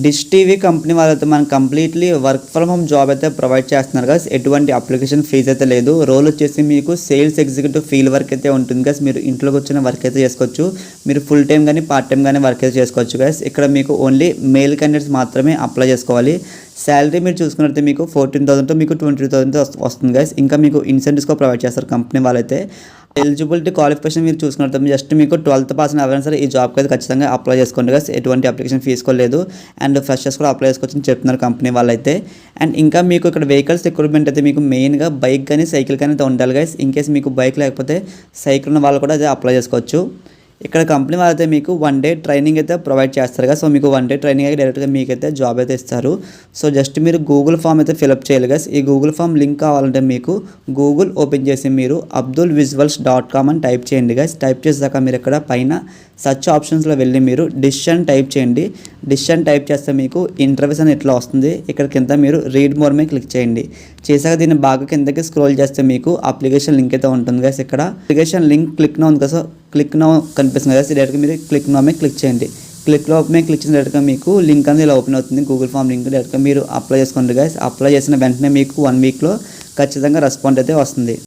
Dish TV company వాళ్ళైతే మనకు completely work from home job అయితే ప్రొవైడ్ చేస్తున్నారు గైస్. ఎటువంటి అప్లికేషన్ ఫీజు అయితే లేదు. రోల్ వచ్చేసి మీకు సేల్స్ ఎగ్జిక్యూటివ్ ఫీల్డ్ వర్క్ అయితే ఉంటుంది గైస్. మీరు ఇంట్లోకి వచ్చిన వర్క్ అయితే చేసుకోవచ్చు. మీరు ఫుల్ టైం కానీ పార్ట్ టైం కానీ వర్క్ అయితే చేసుకోవచ్చు గైస్. ఇక్కడ మీకు ఓన్లీ మేల్ క్యాండిడేట్స్ మాత్రమే అప్లై చేసుకోవాలి. శాలరీ మీరు చూసుకున్నట్లయితే మీకు 14,000 టు మీకు 22,000 వస్తుంది గైస్. ఇంకా మీకు ఇన్సెంటివ్స్ కూడా ప్రొవైడ్ చేస్తారు కంపెనీ వాళ్ళైతే. ఎలిజిబిలిటీ క్వాలిఫికేషన్ మీరు చూసుకున్నట్లయితే జస్ట్ మీకు 12th పాస్ ఎవరైనా సరే ఈ జాబ్కి అయితే ఖచ్చితంగా అప్లై చేసుకోండి గైస్. ఎటువంటి అప్లికేషన్ తీసుకోలేదు. అండ్ ఫ్రెషర్స్ కూడా అప్లై చేసుకోవచ్చు అని చెప్తున్నారు కంపెనీ వాళ్ళైతే. అండ్ ఇంకా మీకు ఇక్కడ వెహికల్స్ రిక్రూట్మెంట్ అయితే మీకు మెయిన్గా బైక్ కానీ సైకిల్ కానీ అయితే ఉండాలి గైస్. ఇన్ కేసు మీకు బైక్ లేకపోతే సైకిల్ ఉన్న వాళ్ళు కూడా అదే అప్లై చేసుకోవచ్చు. ఇక్కడ కంపెనీ వాళ్ళైతే మీకు 1 డే ట్రైనింగ్ అయితే ప్రొవైడ్ చేస్తారు కదా. సో మీకు 1 డే ట్రైనింగ్ అయితే డైరెక్ట్గా మీకైతే జాబ్ అయితే ఇస్తారు. సో జస్ట్ మీరు గూగుల్ ఫామ్ అయితే ఫిలప్ చేయాలి గైస్. ఈ గూగుల్ ఫామ్ లింక్ కావాలంటే మీకు గూగుల్ ఓపెన్ చేసి మీరు abdulvisuals.com అని టైప్ చేయండి గైస్. టైప్ చేసాక మీరు ఇక్కడ పైన సర్చ్ ఆప్షన్స్లో వెళ్ళి మీరు డిష్ అని టైప్ చేయండి. డిష్ అని టైప్ చేస్తే మీకు ఇంటర్వ్యూస్ అని ఇట్లా వస్తుంది. ఇక్కడ కింద మీరు రీడ్ మోర్ మీద క్లిక్ చేయండి. చేశాక దీన్ని బాగా కిందకి స్క్రోల్ చేస్తే మీకు అప్లికేషన్ లింక్ అయితే ఉంటుంది గైస్. ఇక్కడ అప్లికేషన్ లింక్ క్లిక్ నో ఉంది కదా. సో క్లిక్ నో కనిపిస్తుంది కదా. డైరెక్ట్గా మీరు క్లిక్ నో మీద క్లిక్ చేయండి. క్లిక్ నో మీద క్లిక్ చేసిన డైరెక్ట్గా మీకు లింక్ అనేది ఇలా ఓపెన్ అవుతుంది. గూగుల్ ఫామ్ లింక్ డైరెక్ట్గా మీరు అప్లై చేసుకోండి గైస్. అప్లై చేసిన వెంటనే మీకు 1 వీక్లో ఖచ్చితంగా రెస్పాండ్ అయితే వస్తుంది.